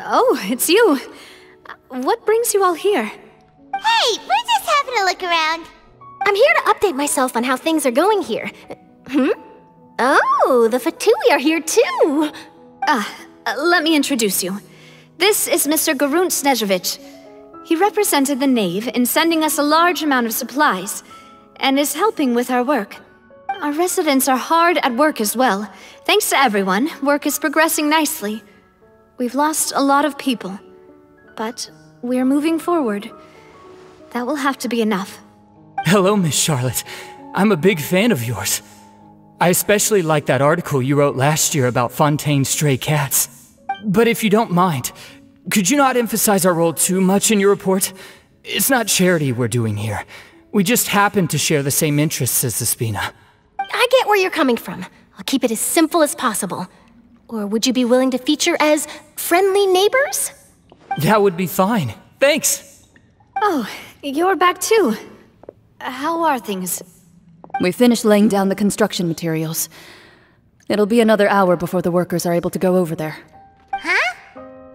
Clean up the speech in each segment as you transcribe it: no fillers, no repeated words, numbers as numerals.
Oh, it's you. What brings you all here? Hey, we're just having a look around. I'm here to update myself on how things are going here. Oh, the Fatui are here too! Let me introduce you. This is Mr. Garunt Snezhevich. He represented the Knave in sending us a large amount of supplies, and is helping with our work. Our residents are hard at work as well. Thanks to everyone, work is progressing nicely. We've lost a lot of people, but we're moving forward. That will have to be enough. Hello, Miss Charlotte. I'm a big fan of yours. I especially like that article you wrote last year about Fontaine's stray cats. But if you don't mind, could you not emphasize our role too much in your report? It's not charity we're doing here. We just happen to share the same interests as the Spina. I get where you're coming from. I'll keep it as simple as possible. Or would you be willing to feature as friendly neighbors? That would be fine. Thanks! Oh, you're back too. How are things? We finished laying down the construction materials. It'll be another hour before the workers are able to go over there. Huh?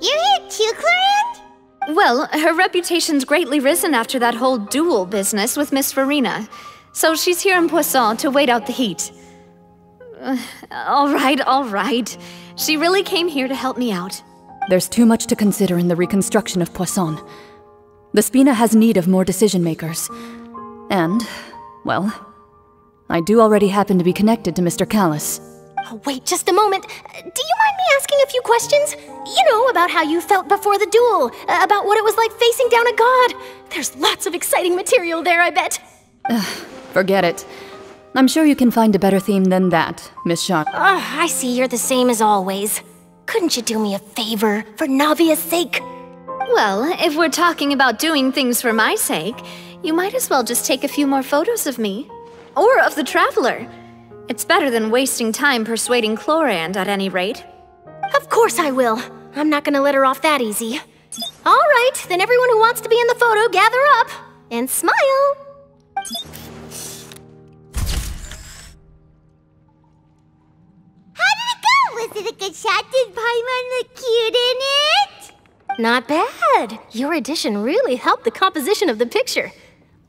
You're here too, Clorinde? Well, her reputation's greatly risen after that whole duel business with Miss Farina. So she's here in Poisson to wait out the heat. All right. She really came here to help me out. There's too much to consider in the reconstruction of Poisson. The Spina has need of more decision-makers. And, well, I do already happen to be connected to Mr. Callis. Oh, wait just a moment. Do you mind me asking a few questions? You know, about how you felt before the duel, about what it was like facing down a god. There's lots of exciting material there, I bet. Forget it. I'm sure you can find a better theme than that, Miss Charlotte. I see you're the same as always. Couldn't you do me a favor, for Navia's sake? Well, if we're talking about doing things for my sake, you might as well just take a few more photos of me. Or of the Traveler. It's better than wasting time persuading Clorinde, at any rate. Of course I will. I'm not gonna let her off that easy. All right, then everyone who wants to be in the photo, gather up. And smile. How did it go? Was it a good shot? Did Paimon look cute in it? Not bad. Your addition really helped the composition of the picture.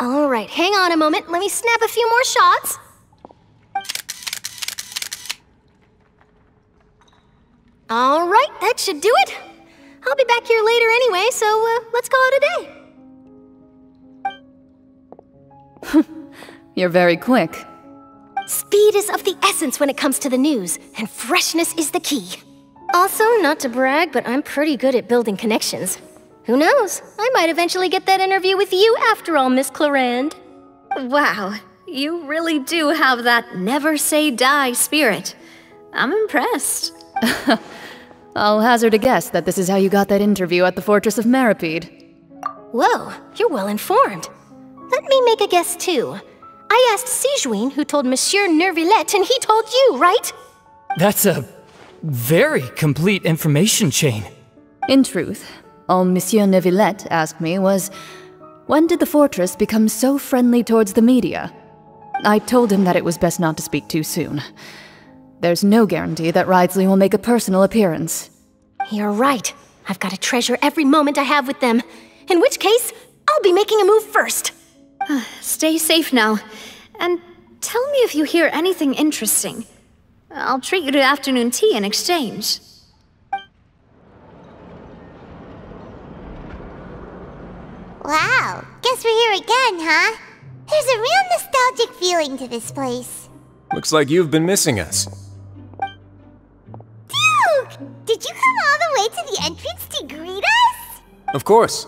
All right, hang on a moment. Let me snap a few more shots. All right, that should do it. I'll be back here later anyway, so let's call it a day. You're very quick. Speed is of the essence when it comes to the news, and freshness is the key. Also, not to brag, but I'm pretty good at building connections. Who knows? I might eventually get that interview with you after all, Miss Clorinde. Wow, you really do have that never say die spirit. I'm impressed. I'll hazard a guess that this is how you got that interview at the Fortress of Maripede. Whoa, you're well informed. Let me make a guess too. I asked Sijuin, who told Monsieur Neuvillette, and he told you, right? That's a very complete information chain. In truth, all Monsieur Neuvillette asked me was, when did the Fortress become so friendly towards the media? I told him that it was best not to speak too soon. There's no guarantee that Wriothesley will make a personal appearance. You're right. I've got to treasure every moment I have with them. In which case, I'll be making a move first. Stay safe now. And tell me if you hear anything interesting. I'll treat you to afternoon tea in exchange. Wow, guess we're here again, huh? There's a real nostalgic feeling to this place. Looks like you've been missing us. Duke! Did you come all the way to the entrance to greet us? Of course.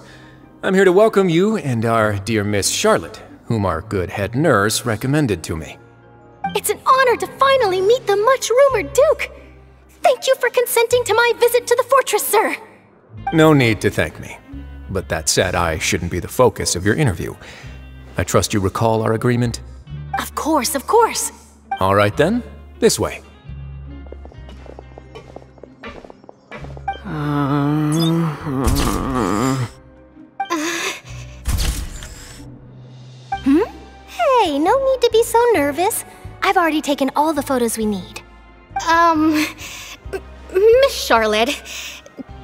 I'm here to welcome you and our dear Miss Charlotte, whom our good head nurse recommended to me. It's an honor to finally meet the much-rumored Duke. Thank you for consenting to my visit to the fortress, sir. No need to thank me. But that said, I shouldn't be the focus of your interview. I trust you recall our agreement? Of course, of course. All right then, this way. Hey, no need to be so nervous. I've already taken all the photos we need. Miss Charlotte,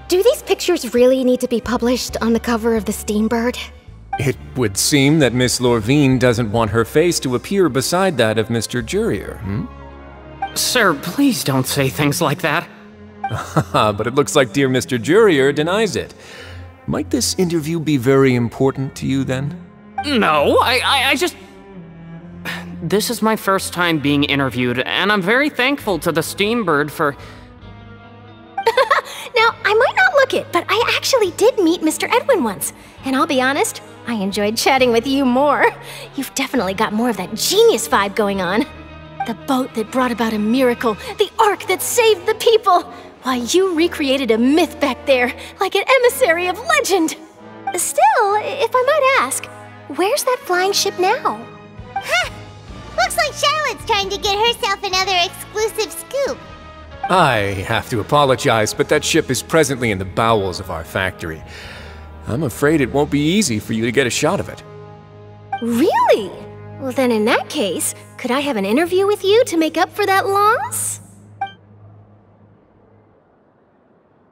Do these pictures really need to be published on the cover of the Steambird? It would seem that Miss Lourvine doesn't want her face to appear beside that of Mr. Jurieu, Sir, please don't say things like that. But it looks like dear Mr. Jurieu denies it. Might this interview be very important to you, then? No, I just... This is my first time being interviewed, and I'm very thankful to the Steambird for... Now, I might not look it, but I actually did meet Mr. Edwin once. And I'll be honest, I enjoyed chatting with you more. You've definitely got more of that genius vibe going on. The boat that brought about a miracle, the ark that saved the people. Why, you recreated a myth back there, like an emissary of legend. Still, if I might ask, where's that flying ship now? Huh! Looks like Charlotte's trying to get herself another exclusive scoop. I have to apologize, but that ship is presently in the bowels of our factory. I'm afraid it won't be easy for you to get a shot of it. Really? Well then in that case, could I have an interview with you to make up for that loss?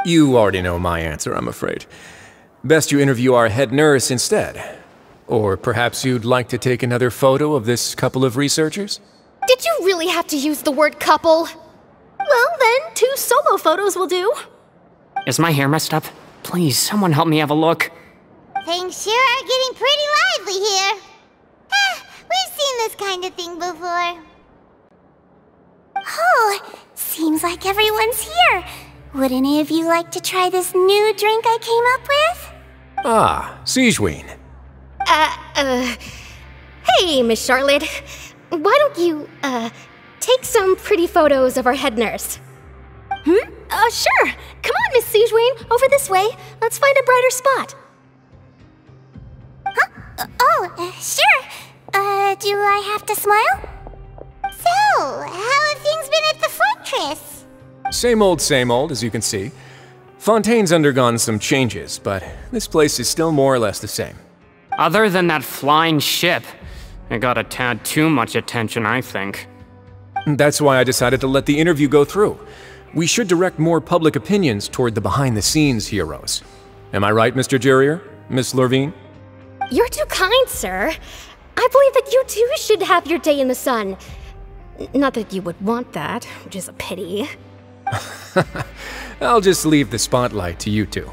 You already know my answer, I'm afraid. Best you interview our head nurse instead. Or perhaps you'd like to take another photo of this couple of researchers? Did you really have to use the word couple? Well then, 2 solo photos will do. Is my hair messed up? Please, someone help me have a look. Things sure are getting pretty lively here. We've seen this kind of thing before. Oh, seems like everyone's here. Would any of you like to try this new drink I came up with? Ah, Sigewinne. Hey, Miss Charlotte. Why don't you, take some pretty photos of our head nurse? Sure. Come on, Miss Sigewinne. Over this way. Let's find a brighter spot. Huh? Sure. Do I have to smile? So, how have things been at the fortress? Same old, as you can see. Fontaine's undergone some changes, but this place is still more or less the same. Other than that flying ship, it got a tad too much attention, I think. That's why I decided to let the interview go through. We should direct more public opinions toward the behind-the-scenes heroes. Am I right, Mr. Jurieu? Miss Lourvine? You're too kind, sir. I believe that you too should have your day in the sun. Not that you would want that, which is a pity. I'll just leave the spotlight to you two.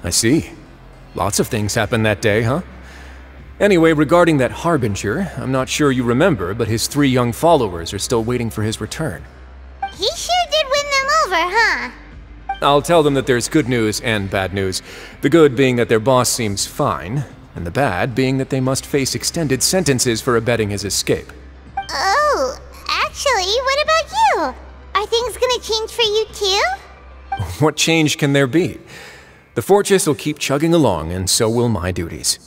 I see. Lots of things happened that day, huh? Anyway, regarding that Harbinger, I'm not sure you remember, but his 3 young followers are still waiting for his return. He sure did win them over, huh? I'll tell them that there's good news and bad news. The good being that their boss seems fine, and the bad being that they must face extended sentences for abetting his escape. Oh, actually, what about you? Are things gonna change for you too? What change can there be? The fortress will keep chugging along, and so will my duties.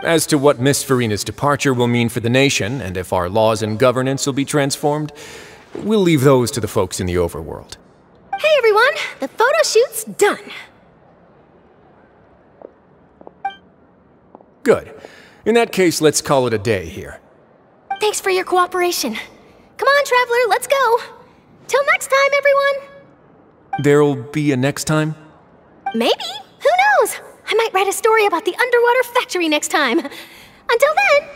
As to what Miss Farina's departure will mean for the nation, and if our laws and governance will be transformed, we'll leave those to the folks in the overworld. Hey everyone, the photo shoot's done. Good. In that case, let's call it a day here. Thanks for your cooperation. Come on, Traveler, let's go. Till next time, everyone. There'll be a next time? Maybe. Who knows? I might write a story about the underwater factory next time. Until then.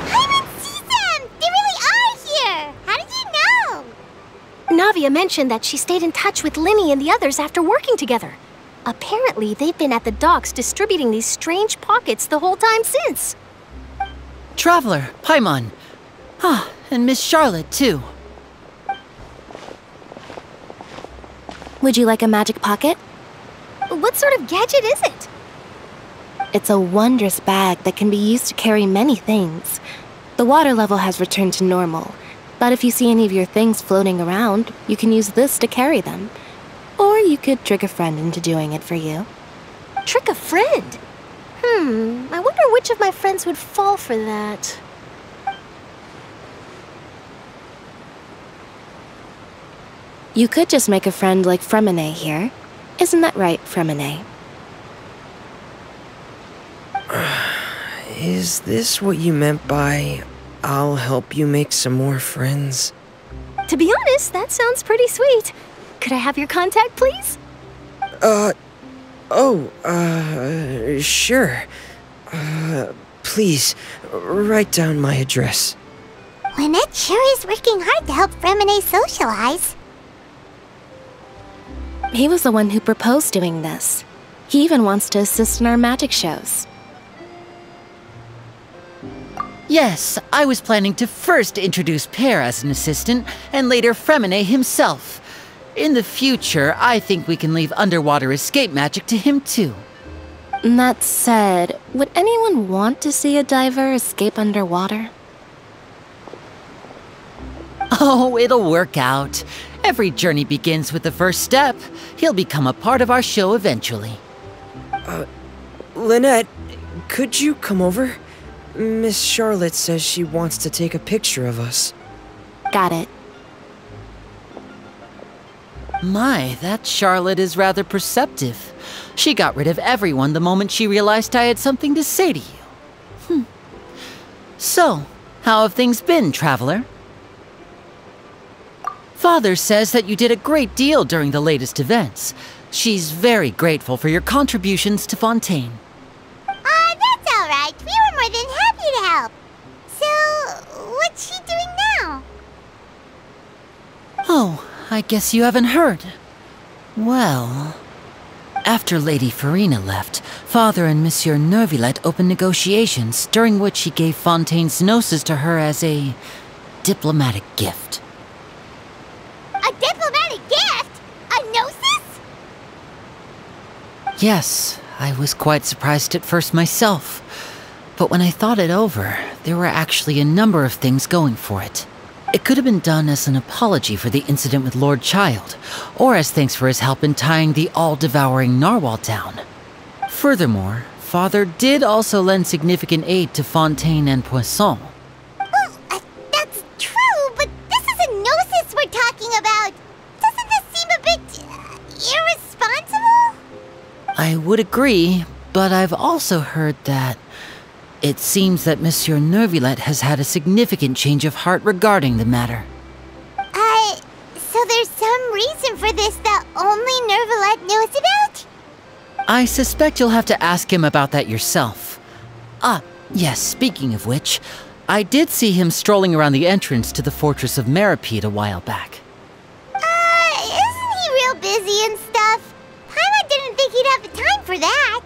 I didn't see them! They really are here! How did you know? Navia mentioned that she stayed in touch with Lyney and the others after working together. Apparently, they've been at the docks distributing these strange pockets the whole time since. Traveler, Paimon. Ah, and Miss Charlotte, too. Would you like a magic pocket? What sort of gadget is it? It's a wondrous bag that can be used to carry many things. The water level has returned to normal, but if you see any of your things floating around, you can use this to carry them. Or you could trick a friend into doing it for you. Trick a friend? I wonder which of my friends would fall for that. You could just make a friend like Freminet here. Isn't that right, Freminet? is this what you meant by, I'll help you make some more friends? To be honest, that sounds pretty sweet. Could I have your contact, please? Sure. Please, write down my address. Lynette sure is working hard to help Freminet socialize. He was the one who proposed doing this. He even wants to assist in our magic shows. Yes, I was planning to first introduce Pear as an assistant, and later Freminet himself. In the future, I think we can leave underwater escape magic to him too. That said, would anyone want to see a diver escape underwater? Oh, it'll work out. Every journey begins with the first step. He'll become a part of our show eventually. Lynette, could you come over? Miss Charlotte says she wants to take a picture of us. Got it. My, that Charlotte is rather perceptive. She got rid of everyone the moment she realized I had something to say to you. So, how have things been, Traveler? Father says that you did a great deal during the latest events. She's very grateful for your contributions to Fontaine. That's alright. We were more than happy to help. So, what's she doing now? Oh, I guess you haven't heard. Well, after Lady Freminet left, Father and Monsieur Neuvillette opened negotiations, during which he gave Fontaine's gnosis to her as a diplomatic gift. A diplomatic gift? A gnosis? Yes, I was quite surprised at first myself. But when I thought it over, there were actually a number of things going for it. It could have been done as an apology for the incident with Lord Child, or as thanks for his help in tying the all-devouring narwhal down. Furthermore, Father did also lend significant aid to Fontaine and Poisson. Well, that's true, but this is a gnosis we're talking about. Doesn't this seem a bit irresponsible? I would agree, but I've also heard that it seems that Monsieur Neuvillette has had a significant change of heart regarding the matter. So there's some reason for this that only Neuvillette knows about? I suspect you'll have to ask him about that yourself. Ah, yes, speaking of which, I did see him strolling around the entrance to the Fortress of Masquerade a while back. Isn't he real busy and stuff? Paimon didn't think he'd have the time for that.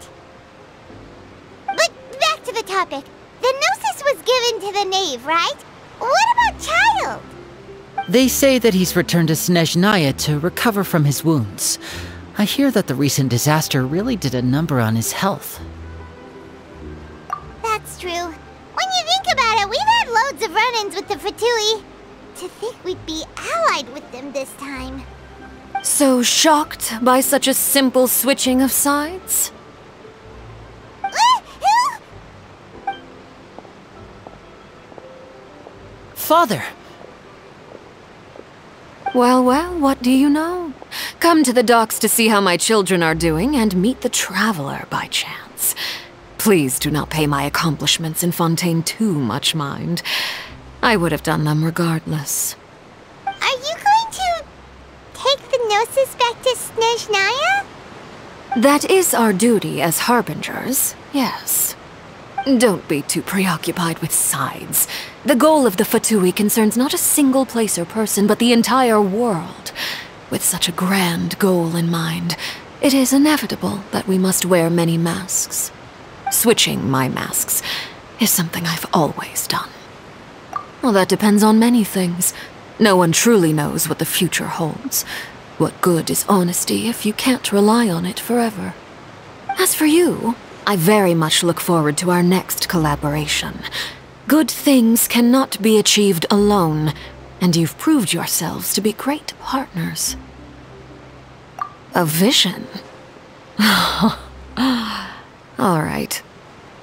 But back to the topic. The gnosis was given to the knave, right? What about Child? They say that he's returned to Snezhnaya to recover from his wounds. I hear that the recent disaster really did a number on his health. That's true. When you think about it, we've had loads of run-ins with the Fatui. To think we'd be allied with them this time. So shocked by such a simple switching of sides? Father! Well, what do you know? Come to the docks to see how my children are doing and meet the Traveler by chance. Please do not pay my accomplishments in Fontaine too much mind. I would have done them regardless. Are you going to take the gnosis back to Snezhnaya? That is our duty as harbingers, yes. Don't be too preoccupied with sides. The goal of the Fatui concerns not a single place or person, but the entire world. With such a grand goal in mind, it is inevitable that we must wear many masks. Switching my masks is something I've always done. Well, that depends on many things. No one truly knows what the future holds. What good is honesty if you can't rely on it forever? As for you, I very much look forward to our next collaboration. Good things cannot be achieved alone, and you've proved yourselves to be great partners. A vision? All right.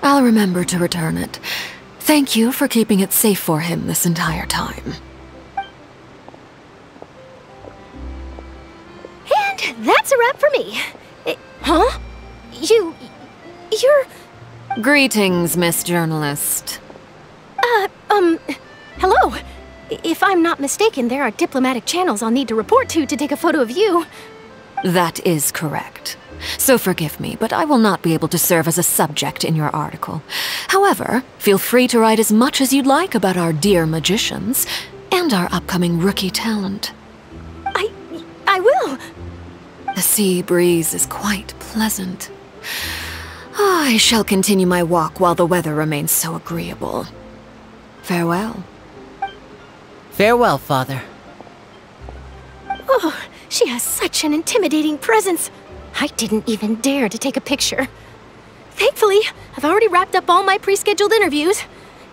I'll remember to return it. Thank you for keeping it safe for him this entire time. And that's a wrap for me. Huh? You're... Greetings, Miss Journalist. Hello. If I'm not mistaken, there are diplomatic channels I'll need to report to take a photo of you. That is correct. So forgive me, but I will not be able to serve as a subject in your article. However, feel free to write as much as you'd like about our dear magicians and our upcoming rookie talent. I will. The sea breeze is quite pleasant. I shall continue my walk while the weather remains so agreeable. Farewell. Farewell, Father. Oh, she has such an intimidating presence. I didn't even dare to take a picture. Thankfully, I've already wrapped up all my pre-scheduled interviews.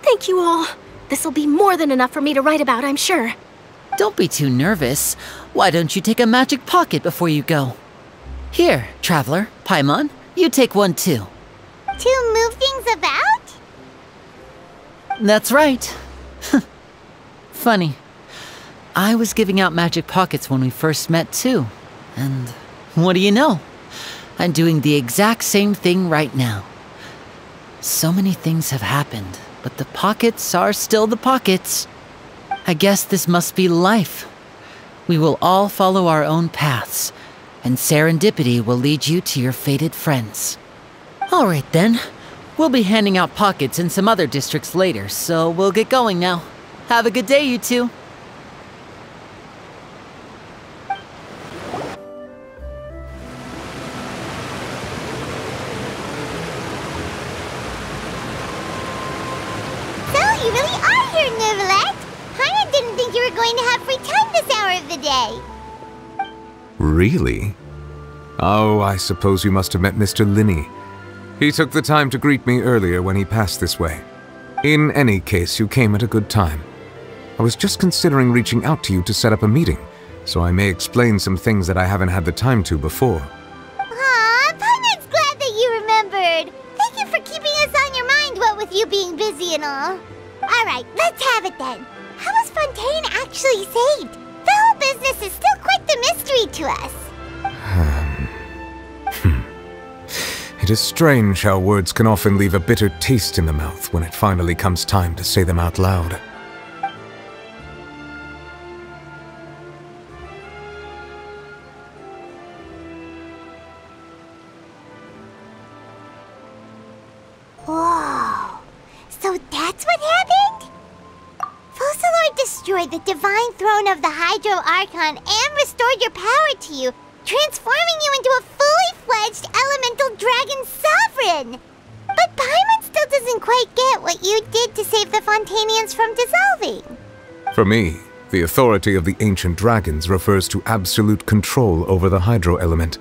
Thank you all. This'll be more than enough for me to write about, I'm sure. Don't be too nervous. Why don't you take a magic pocket before you go? Here, Traveler, Paimon, you take one too. To move things about? That's right. Funny. I was giving out magic pockets when we first met too. And what do you know? I'm doing the exact same thing right now. So many things have happened, but the pockets are still the pockets. I guess this must be life. We will all follow our own paths, and serendipity will lead you to your fated friends. All right then. We'll be handing out pockets in some other districts later, so we'll get going now. Have a good day, you two. So, you really are here, Neuvillette. I didn't think you were going to have free time this hour of the day. Really? Oh, I suppose you must have met Mr. Lyney. He took the time to greet me earlier when he passed this way. In any case, you came at a good time. I was just considering reaching out to you to set up a meeting, so I may explain some things that I haven't had the time to before. Aw, Paimon's glad that you remembered. Thank you for keeping us on your mind, what with you being busy and all. Alright, let's have it then. How was Fontaine actually saved? The whole business is still quite the mystery to us. It is strange how words can often leave a bitter taste in the mouth when it finally comes time to say them out loud. Whoa. So that's what happened? Focalor destroyed the divine throne of the Hydro Archon and restored your power to you, transforming you into a fully-fledged elemental dragon sovereign! But Paimon still doesn't quite get what you did to save the Fontainians from dissolving. For me, the authority of the ancient dragons refers to absolute control over the hydro element.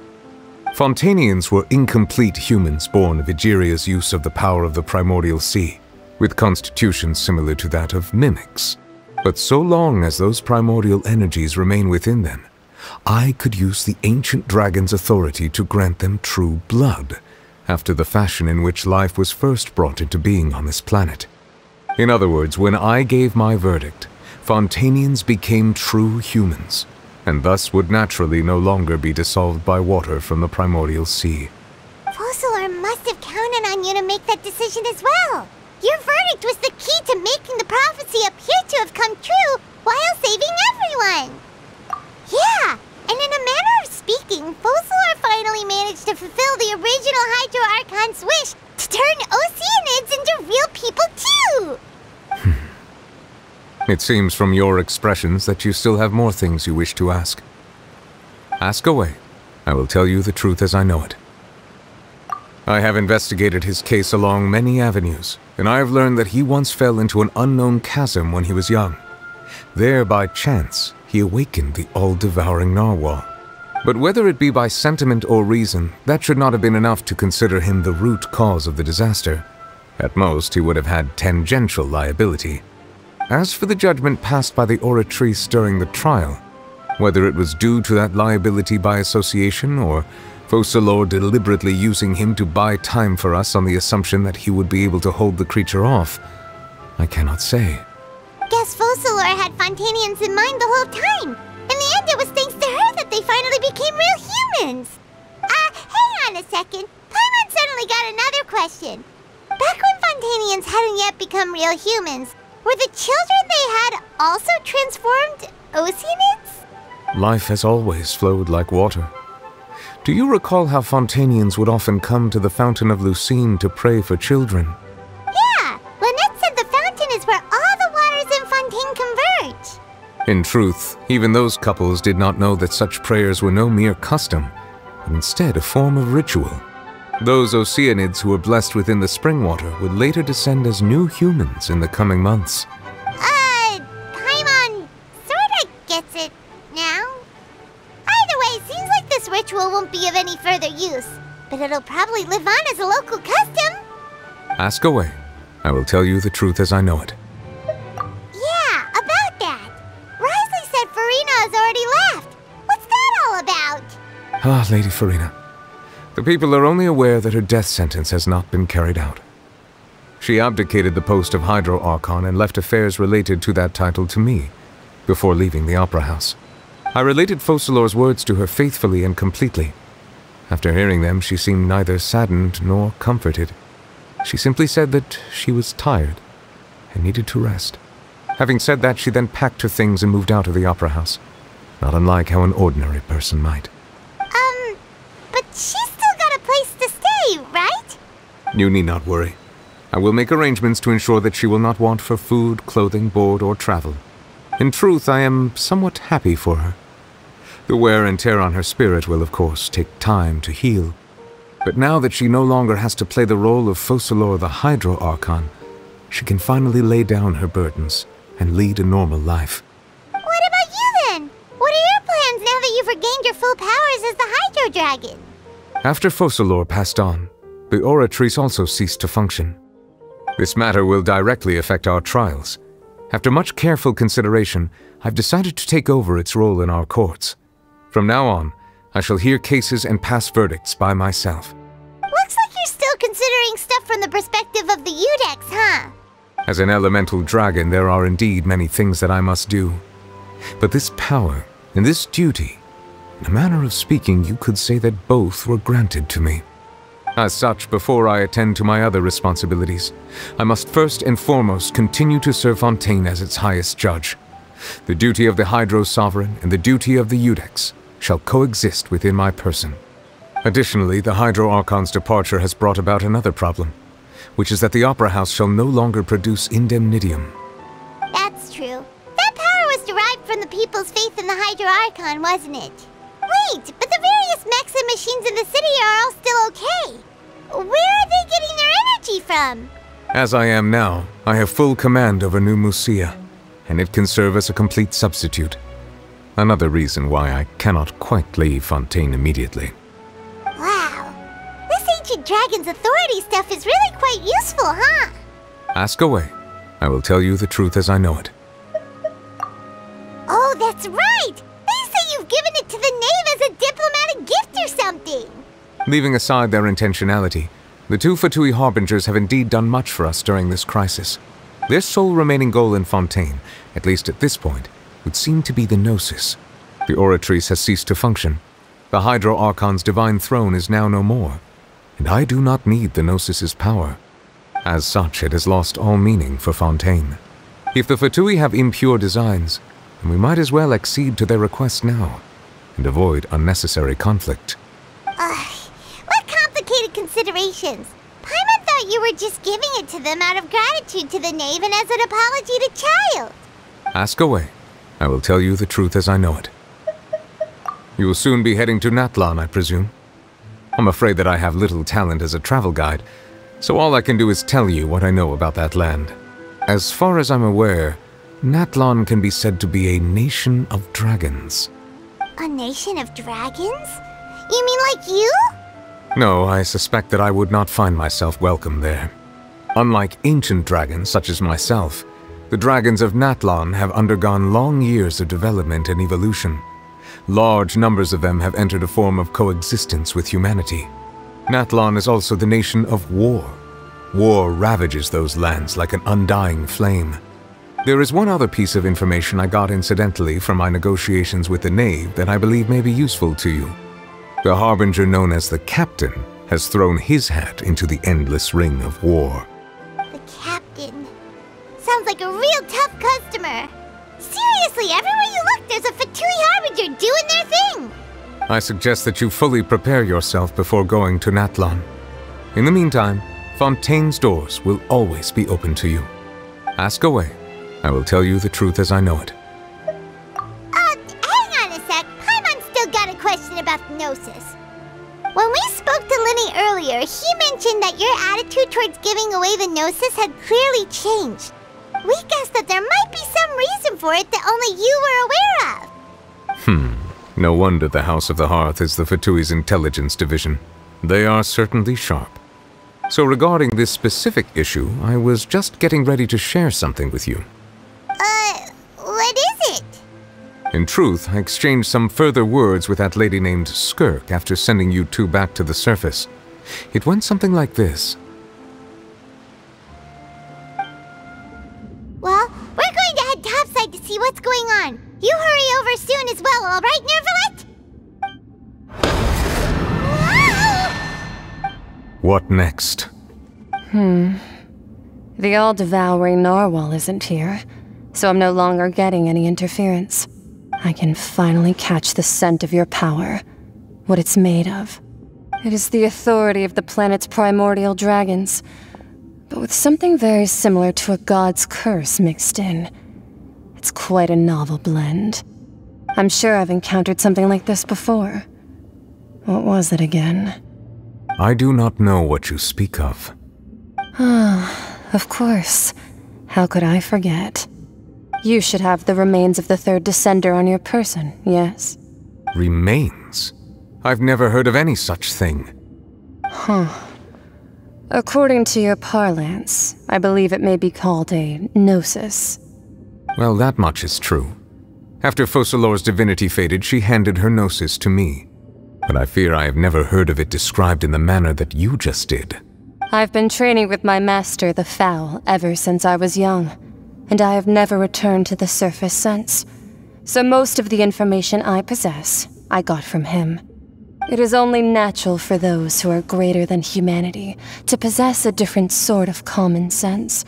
Fontainians were incomplete humans born of Egeria's use of the power of the primordial sea, with constitutions similar to that of mimics. But so long as those primordial energies remain within them, I could use the ancient dragon's authority to grant them true blood, after the fashion in which life was first brought into being on this planet. In other words, when I gave my verdict, Fontainians became true humans, and thus would naturally no longer be dissolved by water from the primordial sea. Focalor must have counted on you to make that decision as well. Your verdict was the key to making the prophecy appear to have come true while saving everyone. Yeah, and in a manner of speaking, Focalor finally managed to fulfill the original Hydro Archon's wish to turn Oceanids into real people too! It seems from your expressions that you still have more things you wish to ask. Ask away. I will tell you the truth as I know it. I have investigated his case along many avenues, and I have learned that he once fell into an unknown chasm when he was young. There, by chance, he awakened the all-devouring narwhal. But whether it be by sentiment or reason, that should not have been enough to consider him the root cause of the disaster. At most, he would have had tangential liability. As for the judgment passed by the oratrice during the trial, whether it was due to that liability by association or Focalor deliberately using him to buy time for us on the assumption that he would be able to hold the creature off, I cannot say. Guess Focalor had Fontainians in mind the whole time. In the end, it was thanks to her that they finally became real humans. Hang on a second. Paimon suddenly got another question. Back when Fontainians hadn't yet become real humans, were the children they had also transformed Oceanids? Life has always flowed like water. Do you recall how Fontainians would often come to the Fountain of Lucine to pray for children? Yeah, Lynette said the fountain is where all the waters in Fontaine converge. In truth, even those couples did not know that such prayers were no mere custom, but instead a form of ritual. Those Oceanids who were blessed within the spring water would later descend as new humans in the coming months. Paimon sorta gets it now. Either way, seems like this ritual won't be of any further use, but it'll probably live on as a local custom. Ask away. I will tell you the truth as I know it. Yeah, about that. Wriothesley said Freminet has already left. What's that all about? Ah, Lady Freminet. The people are only aware that her death sentence has not been carried out. She abdicated the post of Hydro Archon and left affairs related to that title to me, before leaving the Opera House. I related Focalor's words to her faithfully and completely. After hearing them, she seemed neither saddened nor comforted. She simply said that she was tired and needed to rest. Having said that, she then packed her things and moved out of the Opera House, not unlike how an ordinary person might. But she's still got a place to stay, right? You need not worry. I will make arrangements to ensure that she will not want for food, clothing, board, or travel. In truth, I am somewhat happy for her. The wear and tear on her spirit will, of course, take time to heal. But now that she no longer has to play the role of Focalor the Hydro Archon, she can finally lay down her burdens and lead a normal life. What about you then? What are your plans now that you've regained your full powers as the Hydro Dragon? After Focalor passed on, the Oratrice also ceased to function. This matter will directly affect our trials. After much careful consideration, I've decided to take over its role in our courts. From now on, I shall hear cases and pass verdicts by myself. Looks like you're still considering stuff from the perspective of the Udex, huh? As an elemental dragon, there are indeed many things that I must do. But this power and this duty, in a manner of speaking, you could say that both were granted to me. As such, before I attend to my other responsibilities, I must first and foremost continue to serve Fontaine as its highest judge. The duty of the Hydro Sovereign and the duty of the Udex shall coexist within my person. Additionally, the Hydro Archon's departure has brought about another problem, which is that the Opera House shall no longer produce indemnitium. That's true. That power was derived from the people's faith in the Hydro Archon, wasn't it? Wait, but the various mechs and machines in the city are all still okay. Where are they getting their energy from? As I am now, I have full command over New Musia, and it can serve as a complete substitute. Another reason why I cannot quite leave Fontaine immediately. Wow. This ancient dragon's authority stuff is really quite useful, huh? Ask away. I will tell you the truth as I know it. Oh, that's right! They say you've given it to the knave as a diplomatic gift or something! Leaving aside their intentionality, the two Fatui Harbingers have indeed done much for us during this crisis. Their sole remaining goal in Fontaine, at least at this point, would seem to be the Gnosis. The Oratrice has ceased to function. The Hydro Archon's divine throne is now no more, and I do not need the Gnosis's power. As such, it has lost all meaning for Fontaine. If the Fatui have impure designs, then we might as well accede to their request now, and avoid unnecessary conflict. What complicated considerations! Paimon thought you were just giving it to them out of gratitude to the knave and as an apology to Child. Ask away. I will tell you the truth as I know it. You will soon be heading to Natlan, I presume. I'm afraid that I have little talent as a travel guide, so all I can do is tell you what I know about that land. As far as I'm aware, Natlan can be said to be a nation of dragons. A nation of dragons? You mean like you? No, I suspect that I would not find myself welcome there. Unlike ancient dragons such as myself, the dragons of Natlan have undergone long years of development and evolution. Large numbers of them have entered a form of coexistence with humanity. Natlan is also the nation of war. War ravages those lands like an undying flame. There is one other piece of information I got incidentally from my negotiations with the knave that I believe may be useful to you. The Harbinger known as the Captain has thrown his hat into the endless ring of war. like a real tough customer. Seriously, everywhere you look, there's a Fatui Harbinger doing their thing. I suggest that you fully prepare yourself before going to Natlan. In the meantime, Fontaine's doors will always be open to you. Ask away. I will tell you the truth as I know it. Hang on a sec. Paimon's still got a question about the Gnosis. When we spoke to Lyney earlier, he mentioned that your attitude towards giving away the Gnosis had clearly changed. We guessed that there might be some reason for it that only you were aware of. No wonder the House of the Hearth is the Fatui's intelligence division. They are certainly sharp. So regarding this specific issue, I was just getting ready to share something with you. What is it? In truth, I exchanged some further words with that lady named Skirk after sending you two back to the surface. It went something like this. Well, we're going to head topside to see what's going on. You hurry over soon as well, all right, Neuvillette? What next? The all-devouring narwhal isn't here, so I'm no longer getting any interference. I can finally catch the scent of your power, what it's made of. It is the authority of the planet's primordial dragons, but with something very similar to a god's curse mixed in. It's quite a novel blend. I'm sure I've encountered something like this before. What was it again? I do not know what you speak of. Of course. How could I forget? You should have the remains of the third descender on your person, yes? Remains? I've never heard of any such thing. According to your parlance, I believe it may be called a gnosis. Well, that much is true. After Focalor's divinity faded, she handed her gnosis to me. But I fear I have never heard of it described in the manner that you just did. I've been training with my master, the Foul, ever since I was young, and I have never returned to the surface since. So most of the information I possess, I got from him. It is only natural for those who are greater than humanity to possess a different sort of common sense,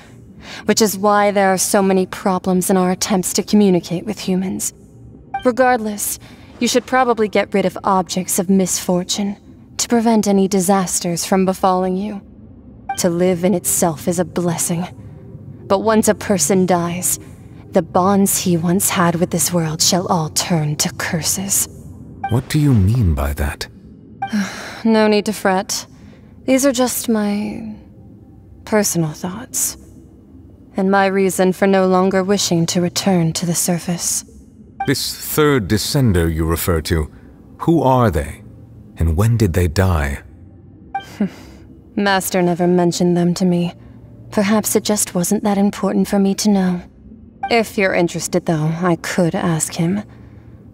which is why there are so many problems in our attempts to communicate with humans. Regardless, you should probably get rid of objects of misfortune to prevent any disasters from befalling you. To live in itself is a blessing, but once a person dies, the bonds he once had with this world shall all turn to curses. What do you mean by that? No need to fret. These are just my personal thoughts, and my reason for no longer wishing to return to the surface. This third descender you refer to, who are they? And when did they die? Master never mentioned them to me. Perhaps it just wasn't that important for me to know. If you're interested, though, I could ask him.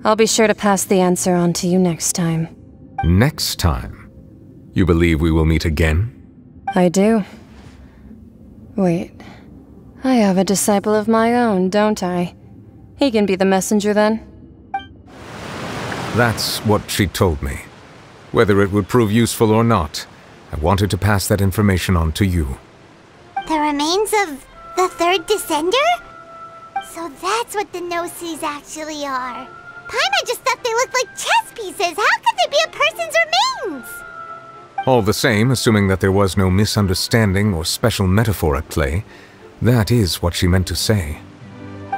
I'll be sure to pass the answer on to you next time. Next time? You believe we will meet again? I do. Wait. I have a disciple of my own, don't I? He can be the messenger then? That's what she told me. Whether it would prove useful or not, I wanted to pass that information on to you. The remains of the third descender? So that's what the Gnosis actually are. Paimon just thought they looked like chess pieces. How could they be a person's remains? All the same, assuming that there was no misunderstanding or special metaphor at play, that is what she meant to say.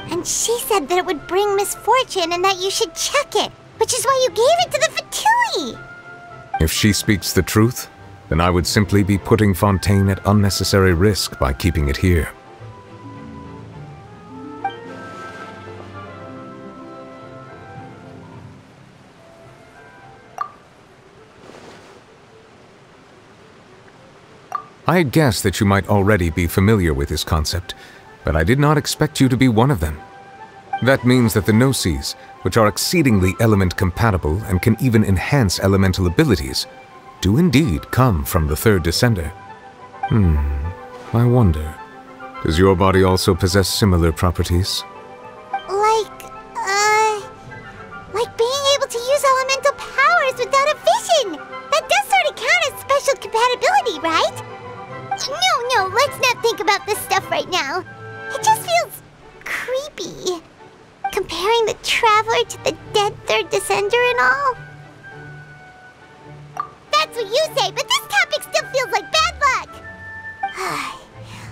And she said that it would bring misfortune and that you should check it, which is why you gave it to the Fatui. If she speaks the truth, then I would simply be putting Fontaine at unnecessary risk by keeping it here. I had guessed that you might already be familiar with this concept, but I did not expect you to be one of them. That means that the Gnosis, which are exceedingly element-compatible and can even enhance elemental abilities, do indeed come from the third descender. I wonder, does your body also possess similar properties? Like being able to use elemental powers without a vision! That does sort of count as special compatibility, right? No, let's not think about this stuff right now. It just feels regard to the dead third descender and all? That's what you say, but this topic still feels like bad luck!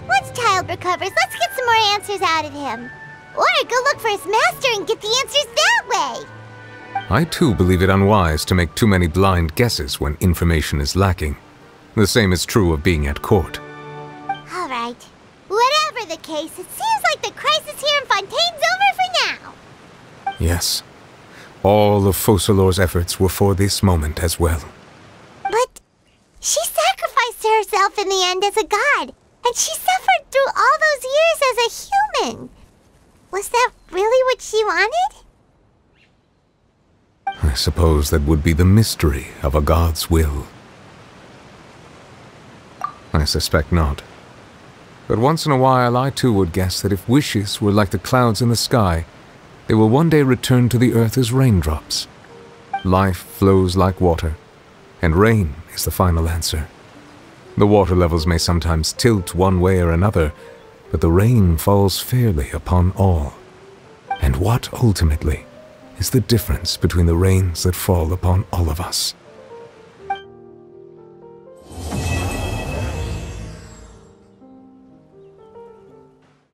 Once Child recovers, let's get some more answers out of him. Or go look for his master and get the answers that way! I too believe it unwise to make too many blind guesses when information is lacking. The same is true of being at court. Alright. Whatever the case, it seems like the crisis here in Fontaine's over for now. Yes. All of Focalors' efforts were for this moment as well. But she sacrificed herself in the end as a god, and she suffered through all those years as a human. Was that really what she wanted? I suppose that would be the mystery of a god's will. I suspect not. But once in a while I too would guess that if wishes were like the clouds in the sky, they will one day return to the earth as raindrops. Life flows like water, and rain is the final answer. The water levels may sometimes tilt one way or another, but the rain falls fairly upon all. And what ultimately is the difference between the rains that fall upon all of us?